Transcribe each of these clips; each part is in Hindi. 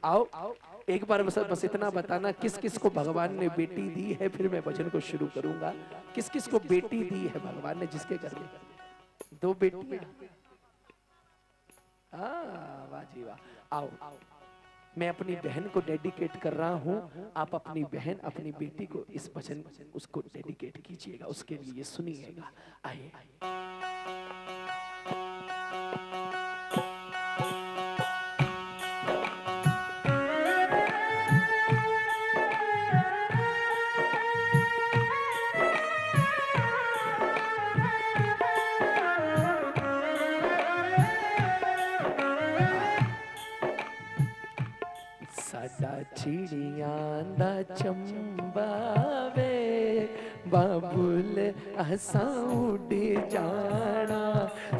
आओ एक बार बस इतना बताना किस किस को भगवान ने बेटी दी है, फिर मैं भजन को शुरू करूंगा। किस किस को बेटी दी है भगवान ने, जिसके घर में 2 बेटियां। वाह जी वाह। आओ मैं अपनी बहन को डेडिकेट कर रहा हूं, आप अपनी बहन अपनी बेटी को इस भजन उसको डेडिकेट कीजिएगा, उसके लिए सुनिएगा। आइए साडा चिड़ियां दा चंबा वे बाबुल असां उड़ जाना,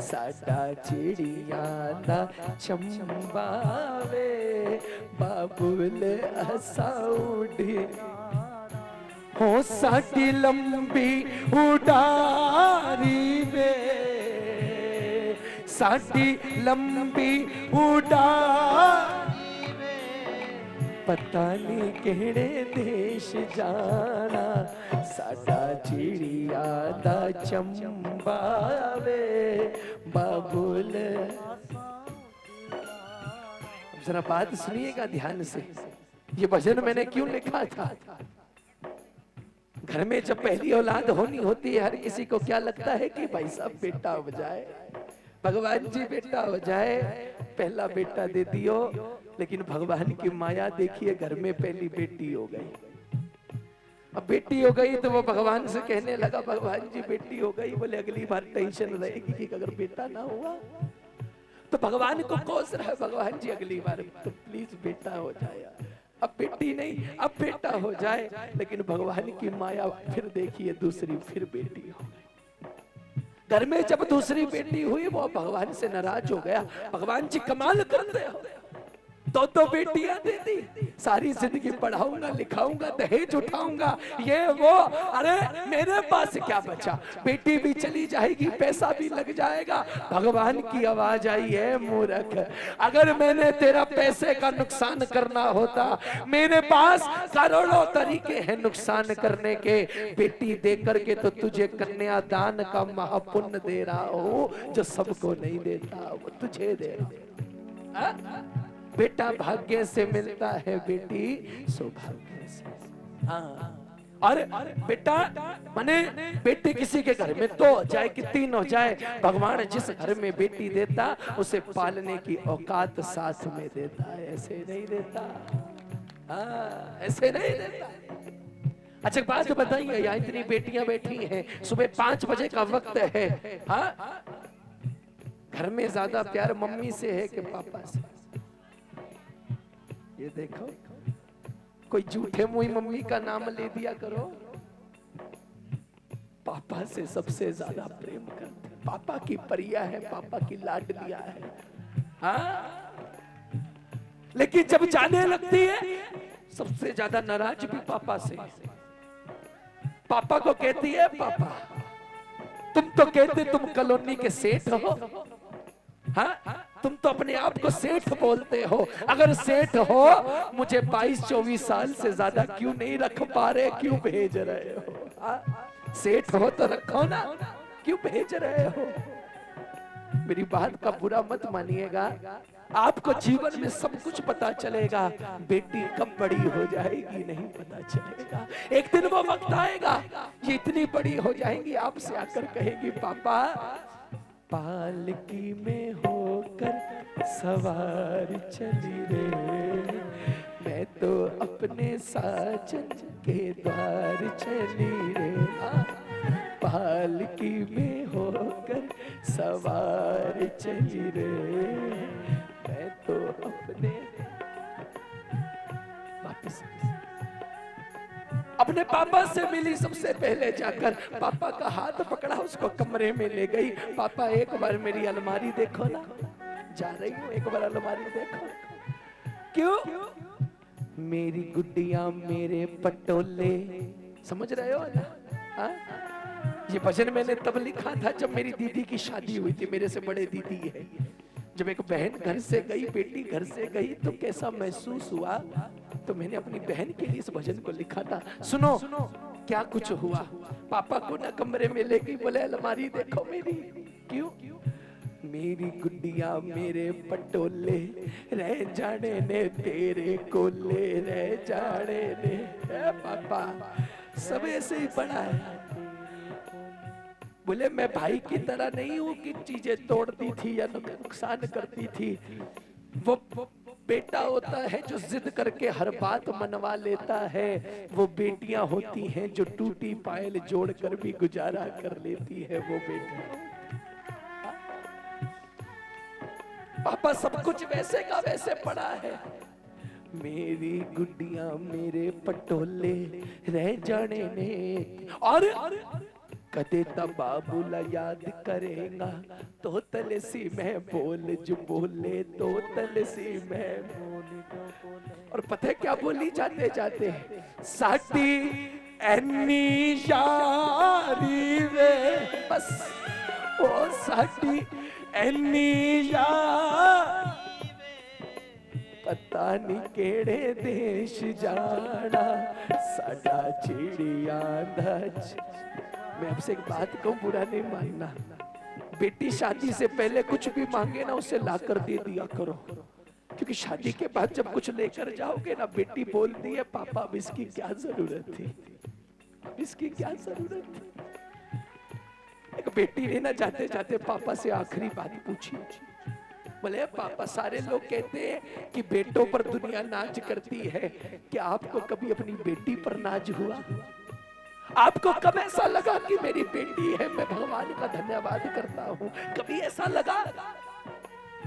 साडा चिड़ियां दा चंबा वे बाबुल असां उड़ हो, साडी लंबी उड़ारी वे, साडी लंबी उड़ारी, पता नहीं केड़े देश जाना, साडा चिड़िया दा चंबा वे बाबुल। जरा बात सुनिएगा ध्यान से, ये भजन मैंने क्यों लिखा था। घर में जब पहली औलाद होनी होती है, हर किसी को क्या लगता है कि भाई साहब बेटा हो जाए, भगवान जी बेटा हो जाए, पहला बेटा दे दियो। लेकिन भगवान की माया देखिए, घर में पहली बेटी हो गई। अब बेटी हो गई तो वो भगवान से कहने लगा, भगवान जी बेटी हो गई, बोले अगली बार टेंशन रहेगी कि अगर बेटा ना हुआ तो भगवान को कोस रहा है, भगवान जी अगली बार तो प्लीज बेटा हो जाए। अब बेटी नहीं, अब बेटा हो जाए, लेकिन भगवान की माया फिर देखिए दूसरी फिर बेटी हो गई। घर में जब दूसरी बेटी हुई वो भगवान से नाराज हो गया, भगवान जी कमाल कर रहे हो, तो बेटियां दे दी, सारी जिंदगी पढ़ाऊंगा लिखाऊंगा दहेज उठाऊंगा ये वो, अरे मेरे पास क्या बचा, बेटी भी चली जाएगी पैसा भी लग जाएगा। भगवान की आवाज आई है, मूर्ख, अगर मैंने तेरा पैसे का नुकसान करना होता, मेरे पास करोड़ों तरीके हैं नुकसान करने के, बेटी दे करके तो तुझे कन्यादान का महापुण्य दे रहा हूं, जो सबको नहीं देता वो तुझे दे रहा हूं। बेटा भाग्य से मिलता है, बेटी सौभाग्य से। हाँ, और बेटा माने बेटी किसी के घर में दो हो जाए कि 3 हो जाए, भगवान जिस घर में बेटी देता उसे पालने की औकात साथ में देता है, ऐसे नहीं देता। हाँ, ऐसे नहीं देता। अच्छा बात बताइए, यहाँ इतनी बेटियां बैठी हैं, सुबह 5 बजे का वक्त है, हाँ, घर में ज्यादा प्यार मम्मी से है कि पापा से? ये देखो, कोई झूठे मुंह मम्मी का नाम ले दिया करो, पापा से सबसे ज्यादा प्रेम करते, पापा की परिया है, पापा की लाडलिया है। हाँ, लेकिन जब जाने लगती है सबसे ज्यादा नाराज भी पापा से। पापा को कहती है, पापा तुम तो कहते तुम कॉलोनी के सेठ हो, हाँ, तुम तो अपने आप को सेठ बोलते हो, अगर सेठ हो मुझे 22-24 साल से ज्यादा क्यों नहीं रख पा रहे, क्यों भेज रहे हो? हाँ, सेठ हो तो रखो ना, क्यों भेज रहे हो? मेरी बात का बुरा मत मानिएगा, आपको जीवन में सब कुछ पता चलेगा, बेटी कब बड़ी हो जाएगी नहीं पता चलेगा। एक दिन वो वक्त आएगा, ये इतनी बड़ी हो जाएंगी, आपसे आकर कहेगी, पापा पालकी में होकर सवार चली रे, मैं तो अपने साजन के द्वार चली रे, पालकी में होकर सवार चली रे, मैं तो अपने वापस अपने पापा से मिली, सबसे पहले जाकर पापा का हाथ पकड़ा, उसको कमरे में ले गई। पापा एक बार मेरी अलमारी देखो ना, जा रही हूँ, एक बार अलमारी देखो। क्यों? मेरी गुड्डियां मेरे पटोले, समझ रहे हो ना? हाँ? ये भजन मैंने तब लिखा था जब मेरी दीदी की शादी हुई थी, मेरे से बड़े दीदी है, जब एक बहन घर से गई, बेटी घर से गई, तो कैसा महसूस हुआ? तो मैंने अपनी बहन के लिए इस भजन को लिखा था। सुनो क्या कुछ हुआ। पापा को ना कमरे में लेके बोले अलमारी देखो मेरी। क्यों? मेरी गुड्डिया मेरे पटोले, रह जाने ने तेरे कोले, रह जाने ने। पापा सब ऐसे ही पड़ा है। बोले मैं भाई की तरह नहीं हूं कि चीजें तोड़ती थी या नुकसान करती थी। वो बेटा होता है जो जिद करके हर बात मनवा लेता है। वो बेटियां होती हैं जो टूटी पायल जोड़कर भी गुजारा कर लेती है। वो बेटियां। पापा सब कुछ वैसे का वैसे पड़ा है। मेरी गुड्डियां मेरे पटोले, रह जाने ने। और कदे तब बाबूला याद करेगा, तो तलसी में बोल जो बोले, तो तलसी में बोले। और पता है क्या बोली जाते जाते? साटी एनी यारी वे, बस ओ साटी एनी यारी, पता नहीं केड़े देश जाना, साडा चिड़िया दच। मैं आपसे एक बात कहूं, बुरा नहीं मानना। बेटी शादी से पहले कुछ भी मांगे ना, उसे लाकर दे दिया करो। क्योंकि शादी के बाद जब कुछ लेकर जाओगे ना, बेटी बोलती है पापा अब इसकी क्या जरूरत थी, अब इसकी क्या जरूरत थी। एक बेटी ने ना जाते जाते पापा से आखिरी बात पूछी। बोले पापा सारे लोग कहते हैं कि बेटों पर दुनिया नाज करती है, क्या आपको कभी अपनी बेटी पर नाज हुआ? आपको कब ऐसा लगा कि मेरी बेटी है, मैं भगवान का धन्यवाद करता हूँ? कभी ऐसा लगा?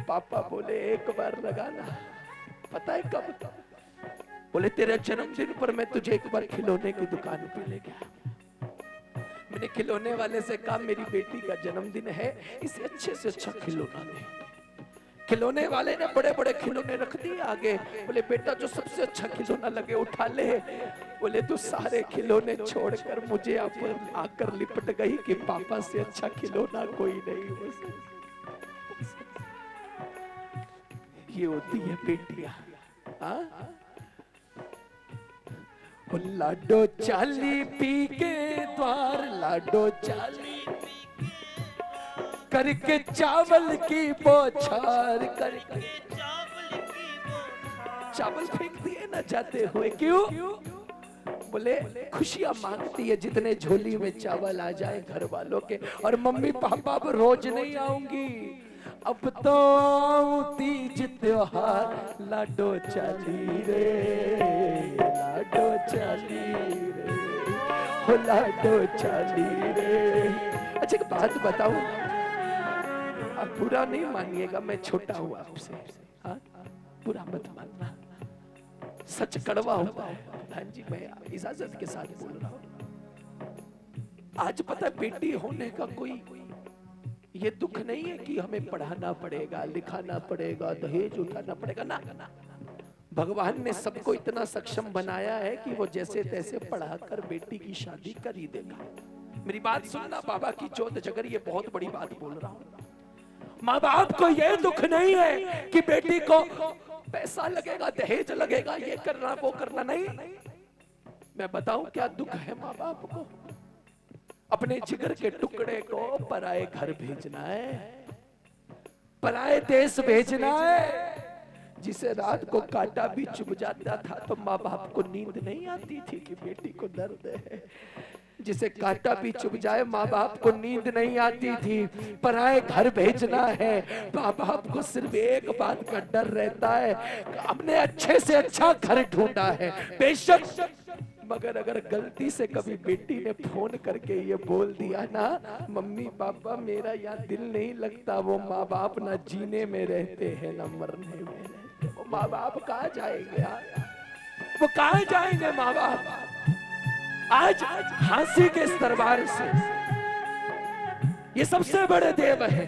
पापा बोले एक बार लगाना। पता है कब? बोले तेरे जन्मदिन पर मैं तुझे एक बार खिलौने की दुकान पे ले गया। मैंने खिलौने वाले से कहा मेरी बेटी का जन्मदिन है, इसे अच्छे से अच्छा खिलौना दे। खिलौने वाले ने बड़े बड़े खिलौने रख दिए आगे। बोले बेटा जो सबसे अच्छा खिलौना लगे उठा ले। बोले तू सारे खिलौने छोड़कर मुझे आकर लिपट गई कि पापा से अच्छा खिलौना कोई नहीं हो सकता। ये होती है बेटियां। लाडो चाली पी के द्वार, लाडो चाली करके चावल की बौछार, करके चावल फेंक दिए ना जाते हुए। क्यों? बोले खुशियां मांगती है जितने झोली में चावल आ जाए घर वालों के। और मम्मी पापा अब रोज नहीं आऊंगी, अब तो आऊं तीज त्योहार, लाडो चाली रे, लाडो चाली रे, हो लाडो चाली रे। अच्छा एक बात बताऊं, अब बुरा नहीं मानिएगा, मैं छोटा हूं आपसे, हाँ बुरा मत मानना, सच कड़वा होता है। प्रधान जी मैं इजाजत के साथ बोल रहा हूं। आज पता है बेटी होने का कोई ये दुख नहीं है कि हमें पढ़ाना पड़ेगा, लिखाना पड़ेगा, दहेज उठाना पड़ेगा ना। भगवान ने सबको इतना सक्षम बनाया है कि वो जैसे तैसे पढ़ाकर बेटी की शादी कर ही देगा। मेरी बात सुनना, बाबा की चौथ जगर, ये बहुत बड़ी बात बोल रहा हूं। माँ बाप को ये दुख नहीं है कि बेटी को पैसा लगेगा, दहेज लगेगा, ये करना वो करना, नहीं। मैं बताऊं क्या दुख है माँ बाप को? अपने जिगर के टुकड़े को पराए घर भेजना है, पराए देश भेजना है। जिसे रात को कांटा भी चुभ जाता था तो माँ बाप को नींद नहीं आती थी कि बेटी को दर्द है। जिसे कांटा भी चुभ जाए माँ बाप को नींद नहीं आती थी। पराए घर भेजना है, माँ बाप को सिर्फ एक बात का डर रहता है, अपने अच्छे से अच्छा घर ढूंढा है बेशक, मगर अगर गलती से कभी बेटी ने फोन करके ये बोल दिया ना मम्मी पापा मेरा यहाँ दिल नहीं लगता, वो माँ बाप ना जीने में रहते हैं ना मरने में रहते। वो माँ बाप कहाँ जाएंगे यार? वो कहाँ जाएंगे माँ बाप? आज हांसी के इस दरबार से ये सबसे बड़े देव है।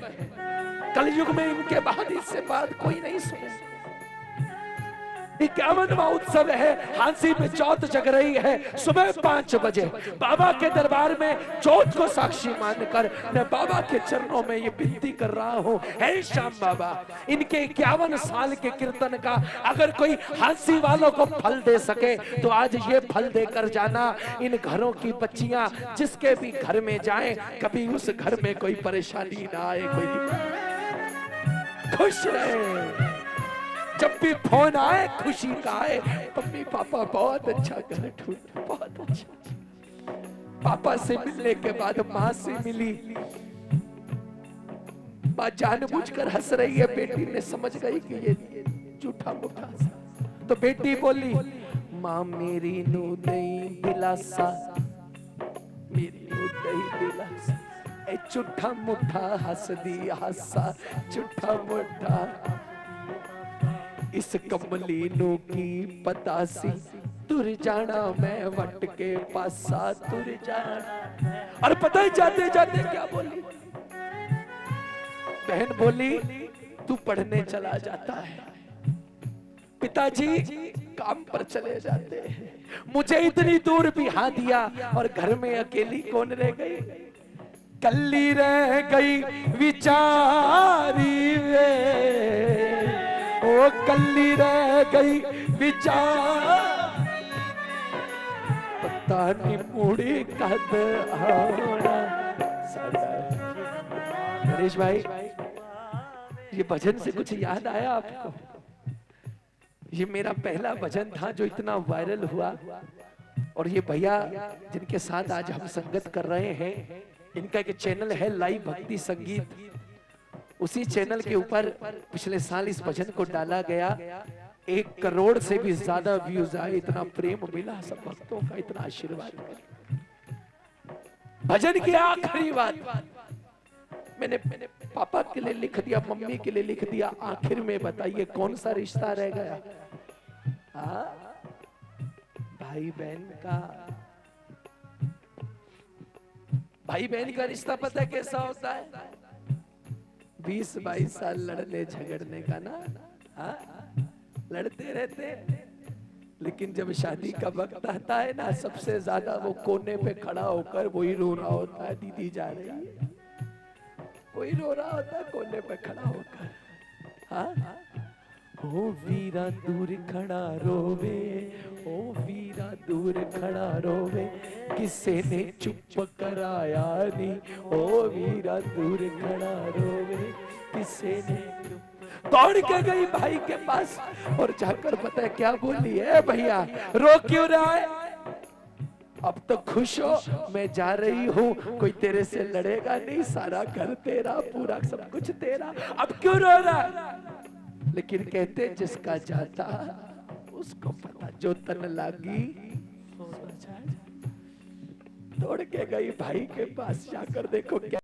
कलयुग में इनके बाद इससे बात कोई नहीं सुने। 51वां उत्सव है, हांसी में चौथ जग रही है। सुबह 5 बजे बाबा के दरबार में चौथ को साक्षी मानकर मैं बाबा के चरणों में ये विनती कर रहा हूँ, हे श्याम बाबा, इनके 51 साल के कीर्तन का अगर कोई हांसी वालों को फल दे सके तो आज ये फल देकर जाना। इन घरों की बच्चियां जिसके भी घर में जाएं, कभी उस घर में कोई परेशानी ना आए, कोई दिक्कत, खुश रहे। जब भी फोन आए खुशी का आए, मम्मी पापा बहुत अच्छा घर ढूंढ, बहुत अच्छा। पापा से मिलने के बाद माँ से मिली, माँ जानबूझकर हंस रही है, बेटी ने समझ गई कि ये झूठा मूठा। तो बेटी बोली, माँ मेरी नू नहीं दिलासा, मेरी नू नहीं दिलासा, ए झूठा मूठा हंस दी हासा, झूठा मूठा इस कमली नू की पतासी, तुर जाना मैं वट के पासा, तुर जाना। और पता ही जाते जाते क्या बोली, बहन बोली तू पढ़ने चला जाता है, पिताजी काम पर चले जाते हैं, मुझे इतनी दूर बिहा दिया और घर में अकेली कौन रह गई, कल्ली रह गई विचारी वे, ओ कल्ली रह गई विचार, पता नहीं मुड़ी कद आना। नरेश भाई, ये भजन से कुछ याद आया आपको? ये मेरा पहला भजन था जो इतना वायरल हुआ, और ये भैया जिनके साथ आज हम संगत कर रहे हैं, इनका एक चैनल है लाइव भक्ति संगीत, उसी चैनल के ऊपर पिछले साल इस भजन को डाला गया। 1 करोड़ से भी ज्यादा व्यूज आए, इतना प्रेम मिला सब भक्तों का, इतना आशीर्वाद। भजन की आखिरी बात मैंने पापा के लिए लिख दिया, मम्मी के लिए लिख दिया, आखिर में बताइए कौन सा रिश्ता रह गया? भाई बहन का। भाई बहन का रिश्ता पता है कैसा होता है? 20-22 साल लड़ने झगड़ने का ना, लड़ते रहते, लेकिन जब शादी का वक्त आता है ना, सबसे ज्यादा वो कोने पे खड़ा होकर वही रो रहा होता है, दीदी जा रही है, वही रो रहा होता है कोने पे खड़ा होकर। हाँ, ओ वीरा दूर खड़ा रोवे, ओ वीरा दूर खड़ा रोवे, किसे ने चुप कराया नी, ओ वीरा दूर खड़ा रोवे, किसे ने चुप। दौड़ के गई भाई के पास और जाकर पता है क्या बोली है, भैया रो क्यों रहा है? अब तो खुश हो, मैं जा रही हूँ, कोई तेरे से लड़ेगा नहीं, सारा घर तेरा, पूरा सब कुछ तेरा, अब क्यों रो रहा? लेकिन कहते जिसका जाता उसको पता, जो तन लागी। दौड़ के गई भाई के पास, जाकर देखो क्या